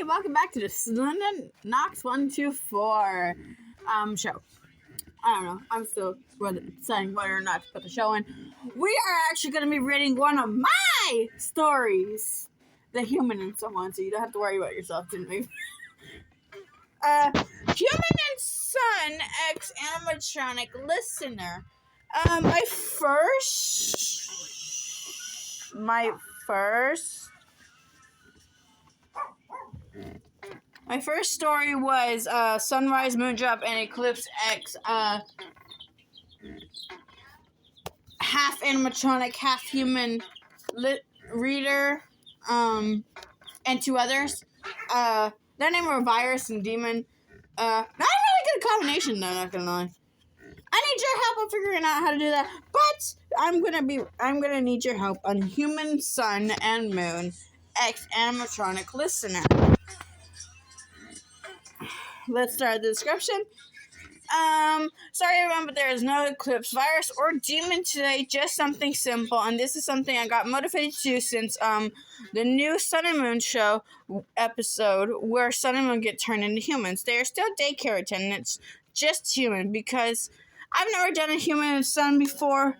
welcome back to the Luna-Knox 124 show. I don't know. I'm still deciding whether or not to put the show in. We are actually going to be reading one of my stories, The Human and Someone, so you don't have to worry about yourself, didn't we? Human and Son X animatronic listener. My first story was Sunrise, Moondrop, and Eclipse X. Half animatronic, half human reader, and two others. Their name were Virus and Demon. Not a really good combination, though, not gonna lie. I need your help on figuring out how to do that, but I'm gonna need your help on Human, Sun, and Moon X animatronic listener. Let's start the description. Sorry everyone, but there is no eclipse, virus, or demon today, just something simple, and this is something I got motivated to do since, the new Sun and Moon show episode, where Sun and Moon get turned into humans. They are still daycare attendants, just human, because I've never done a Human and Sun before,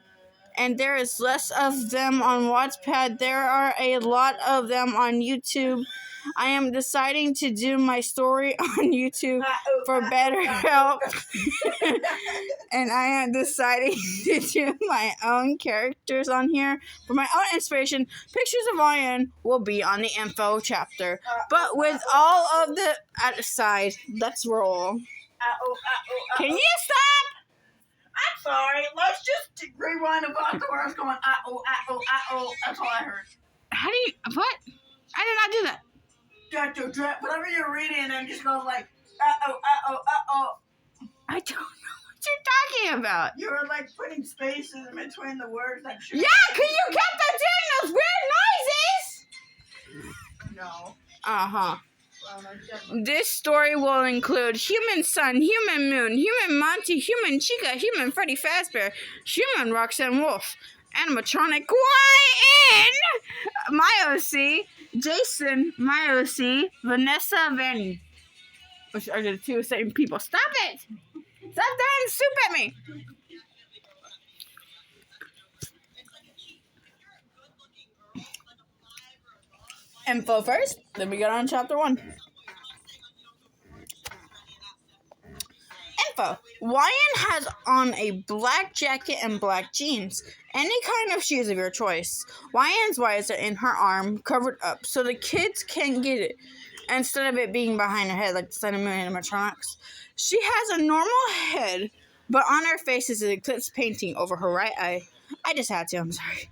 and there is less of them on Wattpad. There are a lot of them on YouTube. I am deciding to do my story on YouTube for better help. And I am deciding to do my own characters on here. For my own inspiration, pictures of Ryan will be on the info chapter. But with all of the aside, let's roll. Can you stop? I'm sorry. Let's just rewind about where I was going. That's all I heard. How do you... What? I did not do that. Whatever you're reading, and it just goes like, I don't know what you're talking about. You were like putting spaces in between the words. Like, yeah, because you kept on doing those weird noises. No. Uh-huh. Well, This story will include Human Sun, Human Moon, Human Monty, Human Chica, Human Freddy Fazbear, Human Roxanne Wolf, Animatronic YN, my OC, Jason, my OC, Vanessa, Vanny. Which are the two same people. Stop it! Stop throwing soup at me! Info first, then we get on chapter 1. Info. Ryan has on a black jacket and black jeans. Any kind of shoes of your choice. Ryan's wires are in her arm, covered up, so the kids can't get it. Instead of it being behind her head like the Sun and Moon animatronics. She has a normal head, but on her face is an eclipse painting over her right eye. I just had to, I'm sorry.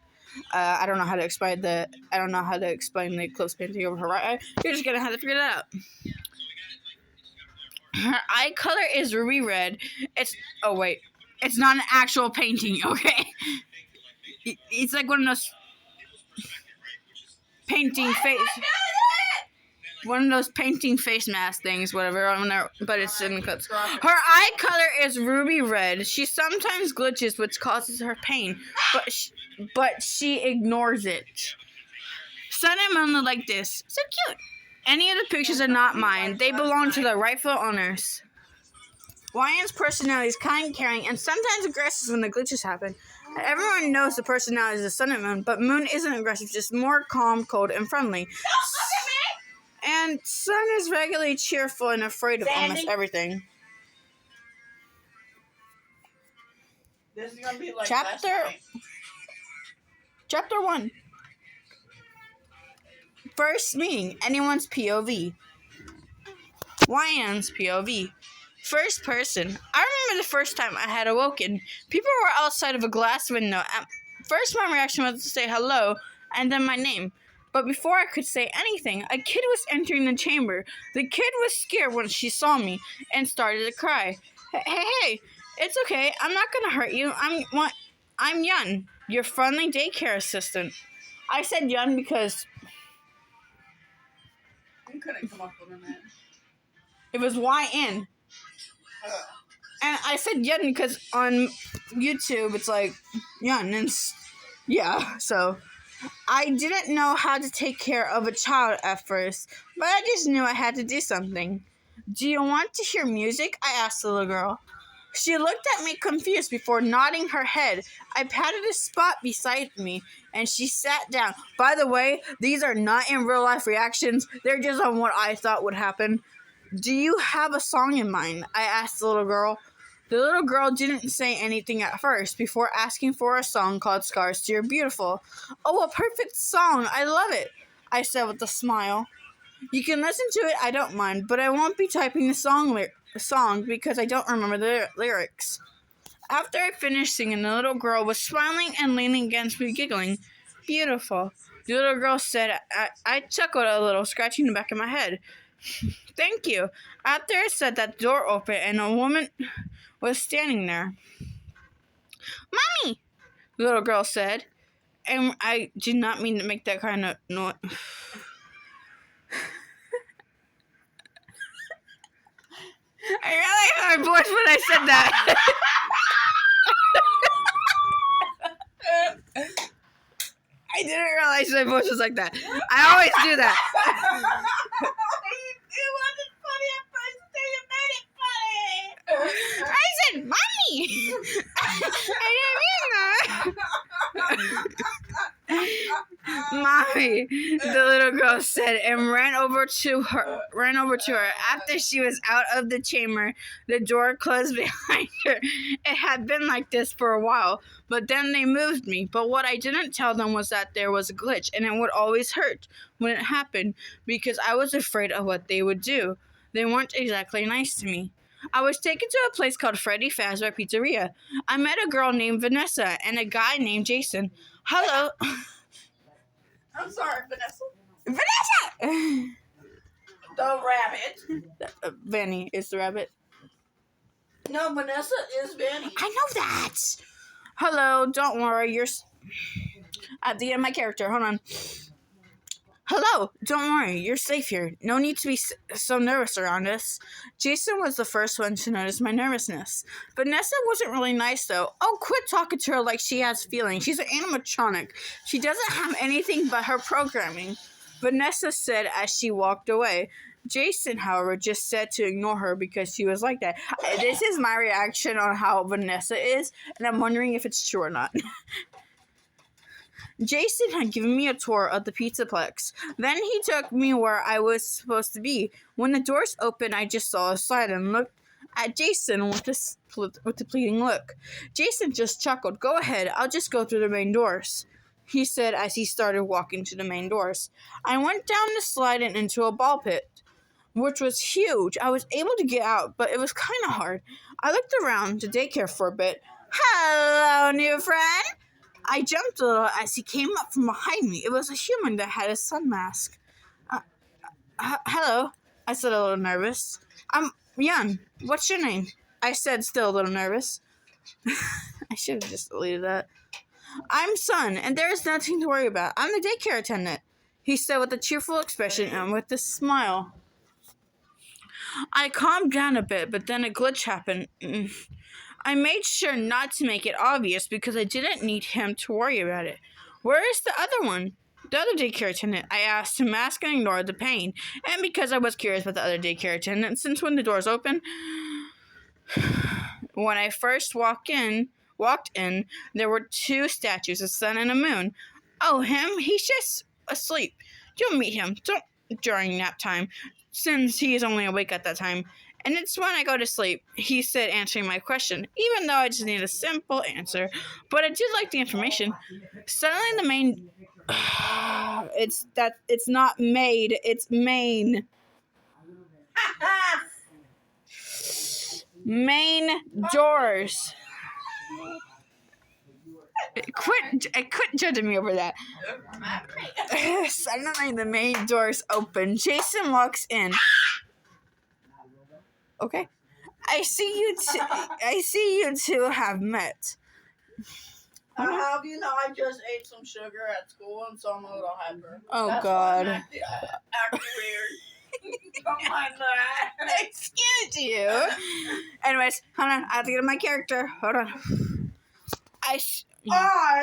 I don't know how to explain the eclipse painting over her right eye. You're just gonna have to figure that out. Her eye color is ruby red. It's not an actual painting, okay? It's like one of those painting face. One of those painting face mask things, whatever, but it's in eclipse. Her eye color is ruby red. She sometimes glitches, which causes her pain, but she ignores it. Sun and Moon look like this. So cute. Any of the pictures are not mine. They belong to the rightful owners. Ryan's personality is kind, caring, and sometimes aggressive when the glitches happen. Everyone knows the personality is Sun and Moon, but Moon isn't aggressive, just more calm, cold, and friendly. And Sun is regularly cheerful and afraid of almost everything. This is gonna be like Chapter 1. First meeting, anyone's POV. Ryan's POV. First person. I remember the first time I had awoken. People were outside of a glass window. At first, my reaction was to say hello and then my name. But before I could say anything, a kid was entering the chamber. The kid was scared when she saw me and started to cry. Hey, it's okay. I'm not gonna hurt you. I'm Yun, your friendly daycare assistant. I said Yun because You couldn't come up with a name. it was YN. And I said Yun because on YouTube it's like Yun, and yeah, so I didn't know how to take care of a child at first, but I just knew I had to do something. Do you want to hear music? I asked the little girl. She looked at me confused before nodding her head. I patted a spot beside me, and she sat down. By the way, these are not in real life reactions. They're just on what I thought would happen. Do you have a song in mind? I asked the little girl. The little girl didn't say anything at first before asking for a song called Scars to Your Beautiful. Oh, a perfect song. I love it, I said with a smile. You can listen to it, I don't mind, but I won't be typing the song because I don't remember the lyrics. After I finished singing, the little girl was smiling and leaning against me, giggling. Beautiful, the little girl said. I chuckled a little, scratching the back of my head. Thank you. After I said that, the door opened and a woman was standing there. Mommy, the little girl said, and I did not mean to make that kind of noise. I realized my voice when I said that. I didn't realize my voice was like that. I always do that. It wasn't funny at first until you made it funny. I said, Mommy! I didn't mean that. Mommy, the little girl said, and ran over to her. After she was out of the chamber, the door closed behind her. It had been like this for a while, but then they moved me. But what I didn't tell them was that there was a glitch, and it would always hurt when it happened, because I was afraid of what they would do. They weren't exactly nice to me. I was taken to a place called Freddy Fazbear Pizzeria. I met a girl named Vanessa and a guy named Jason. Hello. I'm sorry, Vanessa. Vanessa! The rabbit. Vanny is the rabbit. No, Vanessa is Vanny. I know that. Hello, don't worry. You're at the end of my character. Hold on. Hello, don't worry. You're safe here. No need to be so nervous around us. Jason was the first one to notice my nervousness. Vanessa wasn't really nice, though. Oh, quit talking to her like she has feelings. She's an animatronic. She doesn't have anything but her programming, Vanessa said as she walked away. Jason, however, just said to ignore her because she was like that. This is my reaction on how Vanessa is, and I'm wondering if it's true or not. Jason had given me a tour of the Pizzaplex. Then he took me where I was supposed to be. When the doors opened, I just saw a slide and looked at Jason with a pleading look. Jason just chuckled. Go ahead, I'll just go through the main doors, he said as he started walking to the main doors. I went down the slide and into a ball pit, which was huge. I was able to get out, but it was kind of hard. I looked around the daycare for a bit. Hello, new friend. I jumped a little as he came up from behind me. It was a human that had a sun mask. Hello, I said a little nervous. I'm Yan. What's your name? I said, still a little nervous. I should have just deleted that. I'm Sun, and there is nothing to worry about. I'm the daycare attendant, he said with a cheerful expression and with a smile. I calmed down a bit, but then a glitch happened. I made sure not to make it obvious because I didn't need him to worry about it. Where is the other one? The other daycare attendant, I asked to mask and ignore the pain. And because I was curious about the other daycare attendant, since when the doors open, when I first walked in, there were two statues, a sun and a moon. Oh, him? He's just asleep. You'll meet him during nap time, since he is only awake at that time. And it's when I go to sleep, he said, answering my question, even though I just need a simple answer. But I did like the information. Suddenly the main... it's not made, it's main. Main doors. Quit judging me over that. Suddenly the main doors open. Jason walks in. Okay. I see you two have met. How do you know I just ate some sugar at school and so I'm a little hyper? Oh, That's God. why I'm acting weird. Don't mind that. Excuse you. Anyways, hold on. I have to get in my character. Hold on. I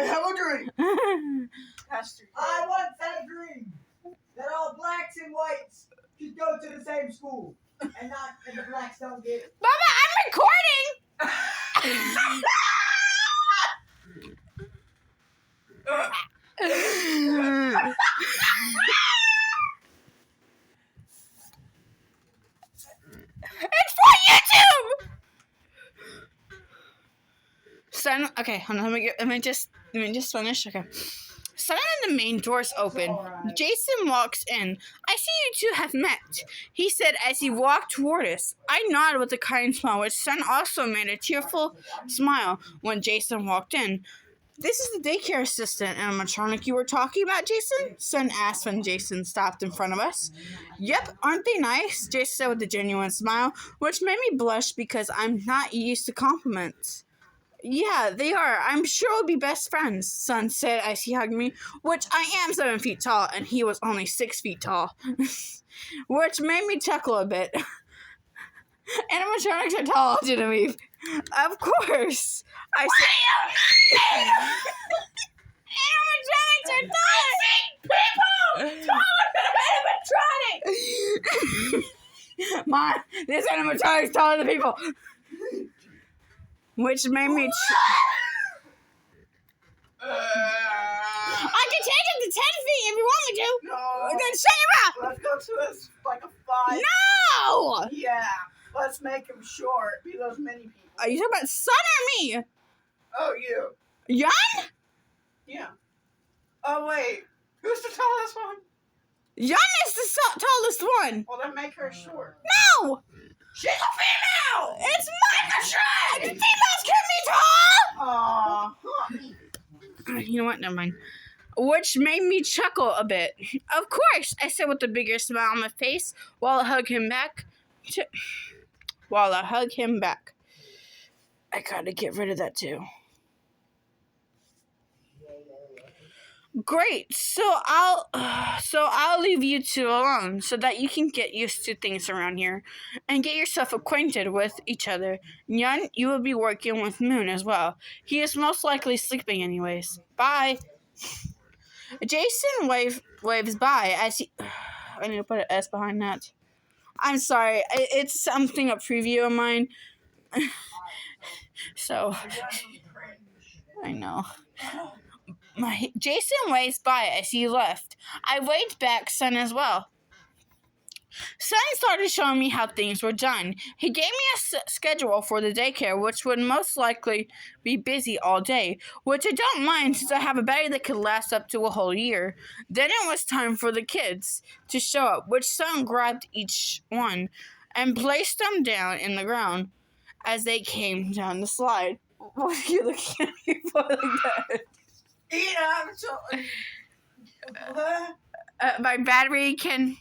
have a drink. Pastor. I want that dream that all blacks and whites should go to the same school, and the blacks don't get it. Mama, I'm recording. It's for YouTube. Son, okay, hold on. Let me just finish. Okay. Suddenly, the main doors open. Alright. Jason walks in. I see you two have met, he said as he walked toward us. I nodded with a kind smile, which Son also made a tearful smile when Jason walked in. This is the daycare assistant animatronic you were talking about, Jason? Son asked when Jason stopped in front of us. Yep, aren't they nice? Jason said with a genuine smile, which made me blush because I'm not used to compliments. Yeah, they are. I'm sure we'll be best friends, Son said as he hugged me, which I am 7 feet tall, and he was only 6 feet tall, which made me chuckle a bit. Animatronics are tall, Genevieve. Of course. I said. Animatronics are tall. People! Mom, this animatronic's taller than people. Which made me. I can change it to 10 feet if you want me to. No. Then shut your mouth. Let's go to like a 5. No! Yeah. Let's make him short. Be those many people. Are you talking about Son or me? Oh, you. Yan? Yeah. Oh, wait. Who's the tallest one? Yan is the tallest one. Well, then make her short. No! She's a female! It's Microtron! Females can be tall! Aww. You know what? Never mind. Which made me chuckle a bit. Of course, I said with a bigger smile on my face while I hug him back. I gotta get rid of that too. Great. So I'll leave you two alone so that you can get used to things around here and get yourself acquainted with each other. Yun, you will be working with Moon as well. He is most likely sleeping anyways. Bye. Jason waves bye as he. I need to put an S behind that. I'm sorry. It's something a preview of mine. So I know. Jason waves by as he left. I waved back Son as well. Son started showing me how things were done. He gave me a schedule for the daycare, which would most likely be busy all day, which I don't mind since I have a battery that could last up to a whole year. Then it was time for the kids to show up, which Son grabbed each one and placed them down in the ground as they came down the slide. What are you looking at me for like that? My battery can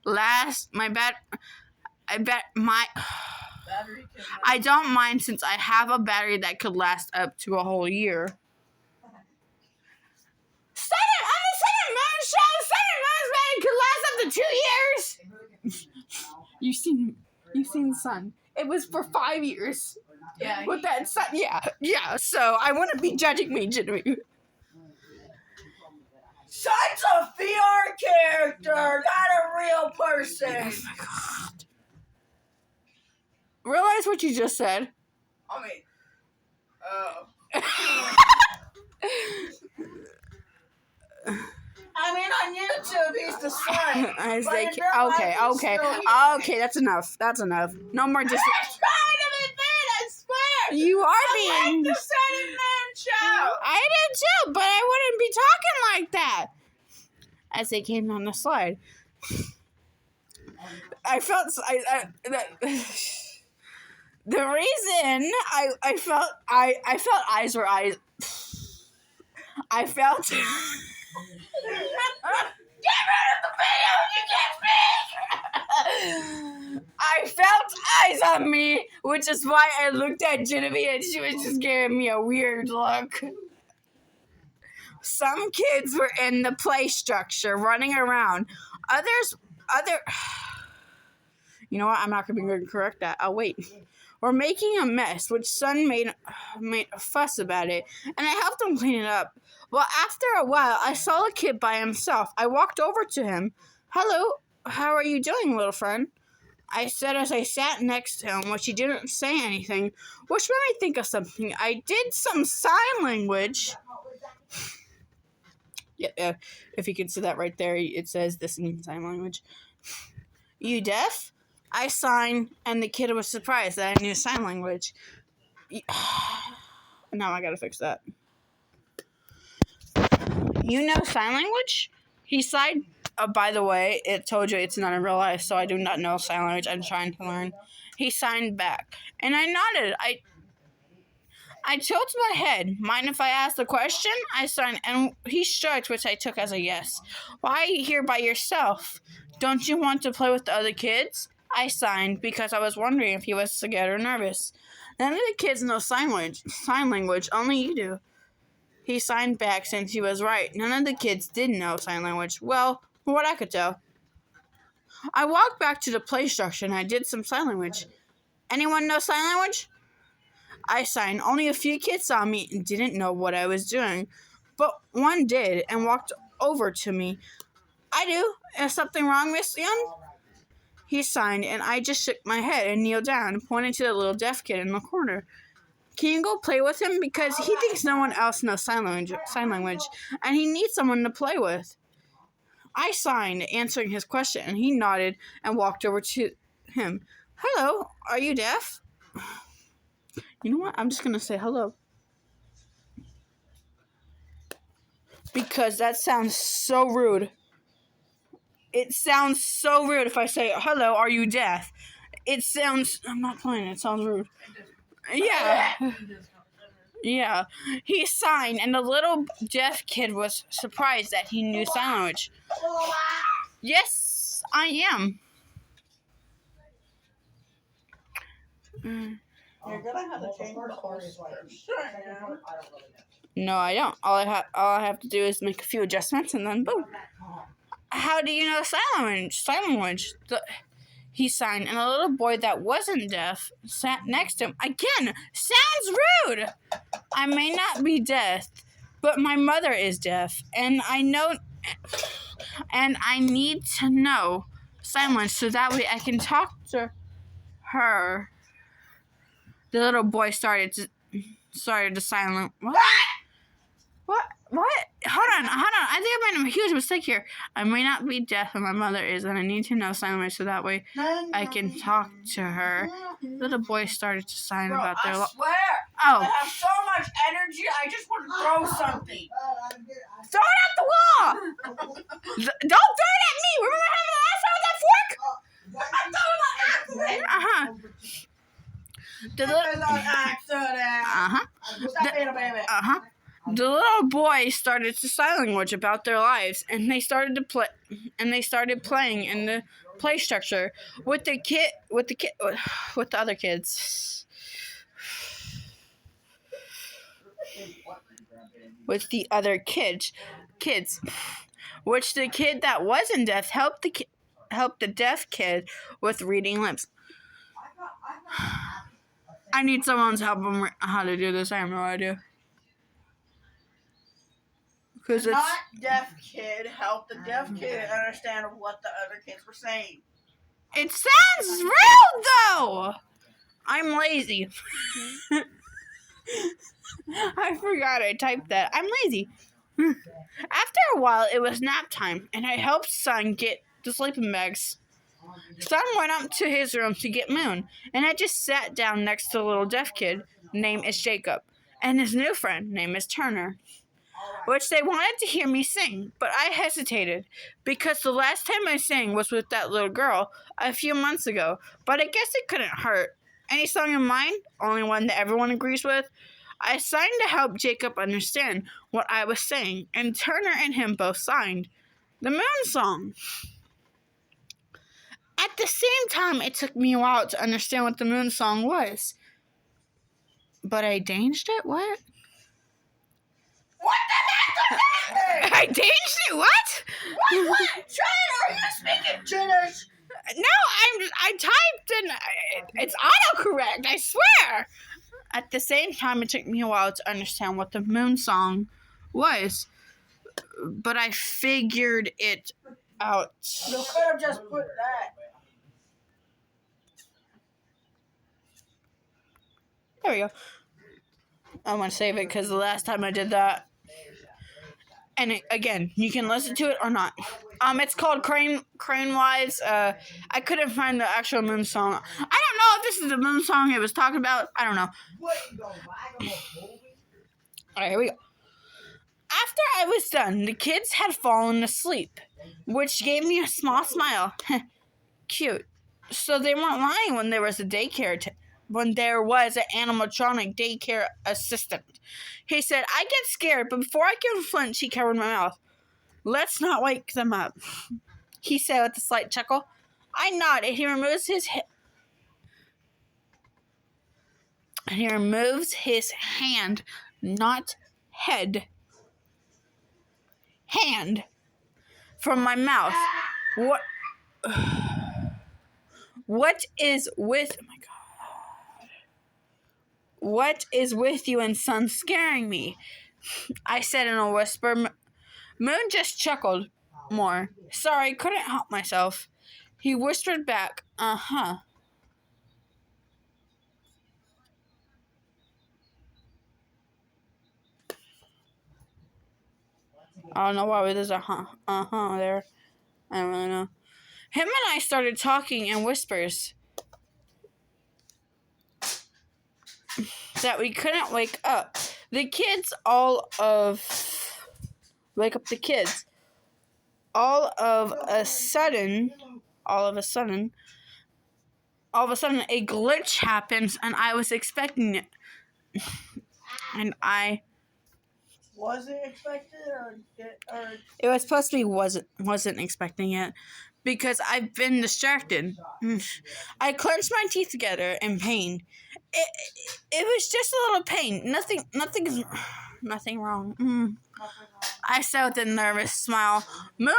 last. I don't mind since I have a battery that could last up to a whole year. On the Sun and Moon show, Sun and Moon's battery could last up to 2 years. You've seen the Sun. It was for 5 years. Yeah. With that Sun, yeah. So I wouldn't be judging me, Genevieve. Son's a VR character, not a real person. Oh my god. Realize what you just said. I mean, on YouTube, he's the son. Okay, that's enough. No more just. I'm trying to be fair, I swear. You are I being. like the Sun and Moon show. I do too, but I wouldn't be talking like that. As they came down the slide, I felt the reason I felt eyes were eyes. I felt. Get rid of the video, you can't speak. I felt eyes on me, which is why I looked at Genevieve and she was just giving me a weird look. Some kids were in the play structure running around. You know what? I'm not going to correct that. I'll wait. We're making a mess, which son made a fuss about it, and I helped him clean it up. Well, after a while, I saw a kid by himself. I walked over to him. Hello, how are you doing, little friend? I said as I sat next to him, which he didn't say anything, which made me think of something. I did some sign language. Yeah, if you can see that right there, it says this in sign language. You deaf? I signed, and the kid was surprised that I knew sign language. Now I gotta fix that. You know sign language? He sighed. By the way, it told you it's not in real life, so I do not know sign language. I'm trying to learn. He signed back, and I nodded. I tilted my head. Mind if I ask the question? I signed, and he shrugged, which I took as a yes. Why are you here by yourself? Don't you want to play with the other kids? I signed because I was wondering if he was scared or nervous. None of the kids know sign language, only you do. He signed back since he was right. None of the kids did know sign language. Well, from what I could tell. I walked back to the play structure and I did some sign language. Anyone know sign language? I signed. Only a few kids saw me and didn't know what I was doing. But one did and walked over to me. I do. Is something wrong, Miss Young? He signed, and I just shook my head and kneeled down, pointing to the little deaf kid in the corner. Can you go play with him? Because he thinks no one else knows sign language, and he needs someone to play with. I signed, answering his question, and he nodded and walked over to him. Hello, are you deaf? You know what? I'm just going to say hello. Because that sounds so rude. It sounds so rude if I say, hello, are you deaf? It sounds, I'm not playing, it sounds rude. Yeah. Yeah. He signed, and the little deaf kid was surprised that he knew sign language. Yes, I am. You're gonna have to change the whole structure. No, I don't. All I have to do is make a few adjustments, and then boom. How do you know sign language? He signed, and a little boy that wasn't deaf sat next to him. Again, sounds rude. I may not be deaf, but my mother is deaf, and I need to know sign language so that way I can talk to her. The little boy started to silent. What? Hold on. I think I made a huge mistake here. I may not be deaf, and my mother is, and I need to know sign language so that way I can talk to her. Little boy started to sign about their I swear. Oh. I have so much energy. I just want to throw something. Throw it at the wall! Don't throw it at me! Remember having the last time with that fork? I thought it was an accident. The It was an accident. Stop being a baby. The little boy started to sign language about their lives, and they started playing in the play structure with the other kids. With the other kids, which the kid that wasn't deaf helped the deaf kid with reading lips. I need someone's help on how to do this. I have no idea. The not deaf kid helped the deaf kid understand what the other kids were saying. It sounds rude, though. I'm lazy. I forgot I typed that. I'm lazy. After a while, it was nap time, and I helped Son get the sleeping bags. Son went up to his room to get Moon, and I just sat down next to the little deaf kid, named is Jacob, and his new friend, named is Turner, which they wanted to hear me sing, but I hesitated, because the last time I sang was with that little girl a few months ago, but I guess it couldn't hurt. Any song in mind? Only one that everyone agrees with? I signed to help Jacob understand what I was saying, and Turner and him both signed. The Moon Song. At the same time, it took me a while to understand what the Moon Song was. But I danged it? What? What the heck does that mean? I danged it? What? What? Trainer, are you speaking Finnish? No, I typed It's autocorrect, I swear! At the same time, it took me a while to understand what the moon song was. But I figured it out. You could have just put that. There we go. I want to save it because the last time I did that. And again, you can listen to it or not. It's called Crane Wives. I couldn't find the actual moon song. I don't know if this is the moon song it was talking about. I don't know. Alright, here we go. After I was done, the kids had fallen asleep, which gave me a small smile. Cute. So they weren't lying when there was a when there was an animatronic daycare assistant. He said, I get scared, but before I can flinch, he covered my mouth. Let's not wake them up, he said with a slight chuckle. I nodded. He removes his hand, not head, hand, from my mouth. What is with... Oh my God. What is with you and son scaring me? I said in a whisper. Moon just chuckled more. Sorry, couldn't help myself. He whispered back, uh-huh. I don't know why there's a uh-huh there. I don't really know. Him and I started talking in whispers that we couldn't wake up. Wake up the kids. All of a sudden, a glitch happens, and I was expecting it. And I... Was it expected, or It was supposed to be wasn't expecting it, because I've been distracted. I clenched my teeth together in pain. It was just a little pain. Nothing wrong. I said with a nervous smile. Moon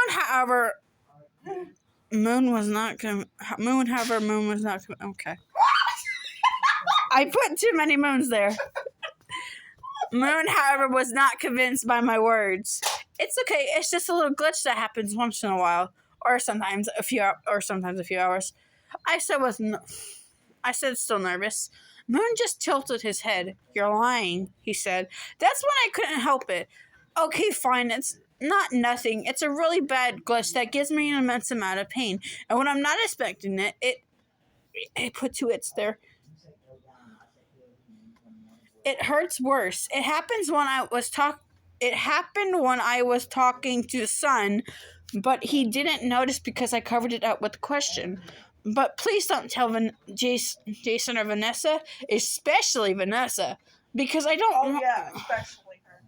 was not. Okay. I put too many moons there. Moon, however, was not convinced by my words. It's okay. It's just a little glitch that happens once in a while, or sometimes a few hours. I said, still nervous. Moon just tilted his head. You're lying, he said. That's when I couldn't help it. Okay, fine. It's not nothing. It's a really bad glitch that gives me an immense amount of pain, and when I'm not expecting it, it put two hits there. It hurts worse. It happened when I was talking to the sun, but he didn't notice because I covered it up with a question. But please don't tell Jason or Vanessa, especially Vanessa, because I don't. Oh yeah, especially her.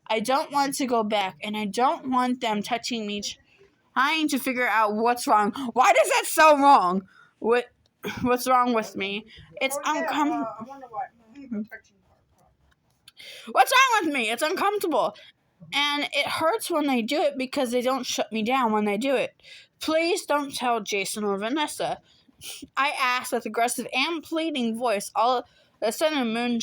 I don't want to go back, and I don't want them touching me, trying to figure out what's wrong. Why does that so wrong? What's wrong with me? It's uncomfortable. I wonder what. What's wrong with me? It's uncomfortable. And it hurts when they do it because they don't shut me down when they do it. Please don't tell Jason or Vanessa. I asked with aggressive and pleading voice. All of a sudden, Moon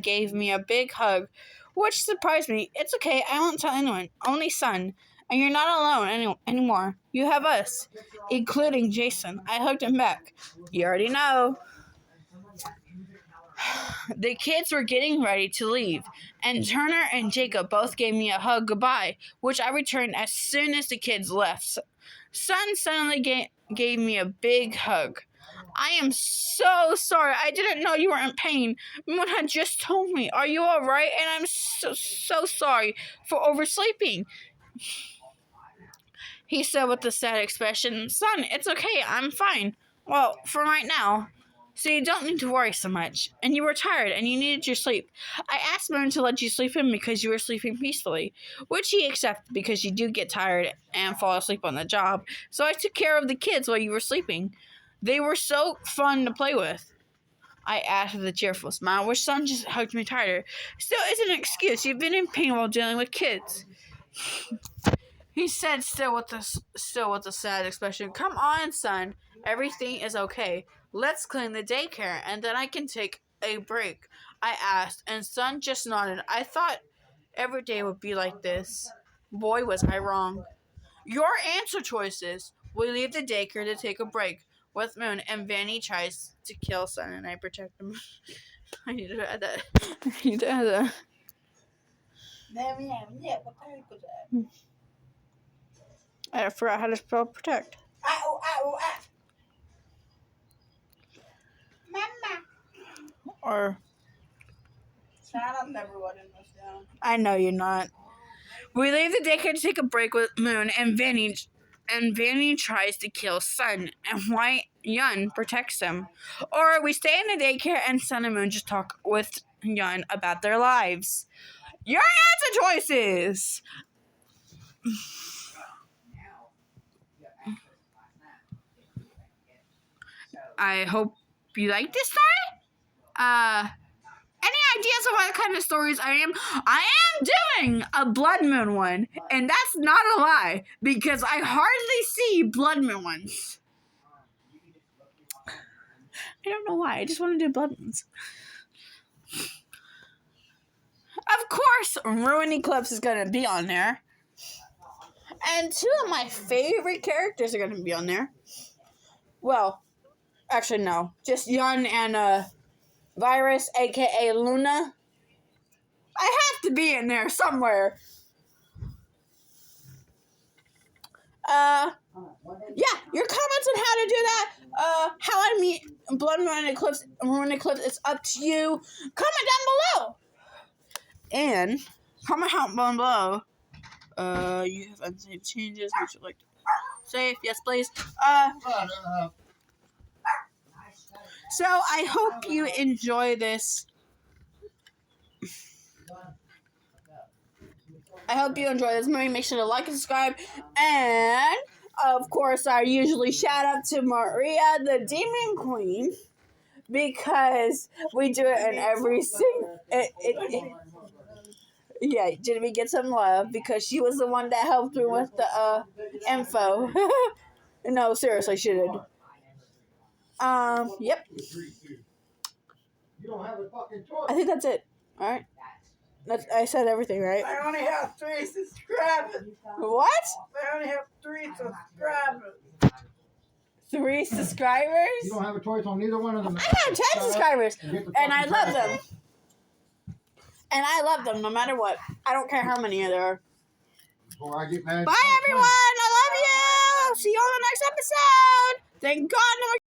gave me a big hug, which surprised me. It's okay. I won't tell anyone. Only Son. And you're not alone anymore. You have us, including Jason. I hugged him back. You already know. The kids were getting ready to leave, and Turner and Jacob both gave me a hug goodbye, which I returned as soon as the kids left. Son suddenly gave me a big hug. I am so sorry. I didn't know you were in pain. Moon had just told me. Are you all right? And I'm so sorry for oversleeping, he said with a sad expression. Son, it's okay. I'm fine. Well, for right now. So you don't need to worry so much. And you were tired and you needed your sleep. I asked Moon to let you sleep in because you were sleeping peacefully, which he accepted because you do get tired and fall asleep on the job. So I took care of the kids while you were sleeping. They were so fun to play with. I asked with a cheerful smile, which Son just hugged me tighter. Still isn't an excuse. You've been in pain while dealing with kids, he said, still with a sad expression. Come on, Son. Everything is okay. Let's clean the daycare and then I can take a break, I asked, and Sun just nodded. I thought every day would be like this. Boy, was I wrong. Your answer choices. We leave the daycare to take a break with Moon, and Vanny tries to kill Sun, and I protect him. I need to add that. I need to add that. I forgot how to spell protect. Or I'm never letting this down. I know you're not. We leave the daycare to take a break with Moon, and Vanny tries to kill Sun, and Yun protects him. Or we stay in the daycare and Sun and Moon just talk with Yun about their lives. Your answer choices! I hope you like this story. Any ideas of what kind of stories I am? I am doing a Blood Moon one, and that's not a lie, because I hardly see Blood Moon ones. I don't know why, I just want to do Blood Moons. Of course, Ruin Eclipse is going to be on there. And two of my favorite characters are going to be on there. Well, actually no, just Yun and Virus, aka Luna. I have to be in there somewhere. Yeah, your comments on how to do that, how I meet Blood Moon and Eclipse, Ruin Eclipse, it's up to you. Comment down below. And comment down below. You have unsaved changes. Would you like to save? Yes, please. So I hope you enjoy this. I hope you enjoy this movie. Make sure to like and subscribe. And, of course, I usually shout out to Maria, the Demon Queen, because we do it in every single... Yeah, Jimmy gets some love because she was the one that helped me with the info. No, seriously, she did. Yep. I think that's it. All right. I said everything, right? I only have 3 subscribers. What? I only have 3 subscribers. 3 subscribers? You don't have a choice on neither one of them. I have 10 subscribers, and I love them. And I love them no matter what. I don't care how many there are. Before I get mad. Bye, everyone. I love you. See you on the next episode. Thank God.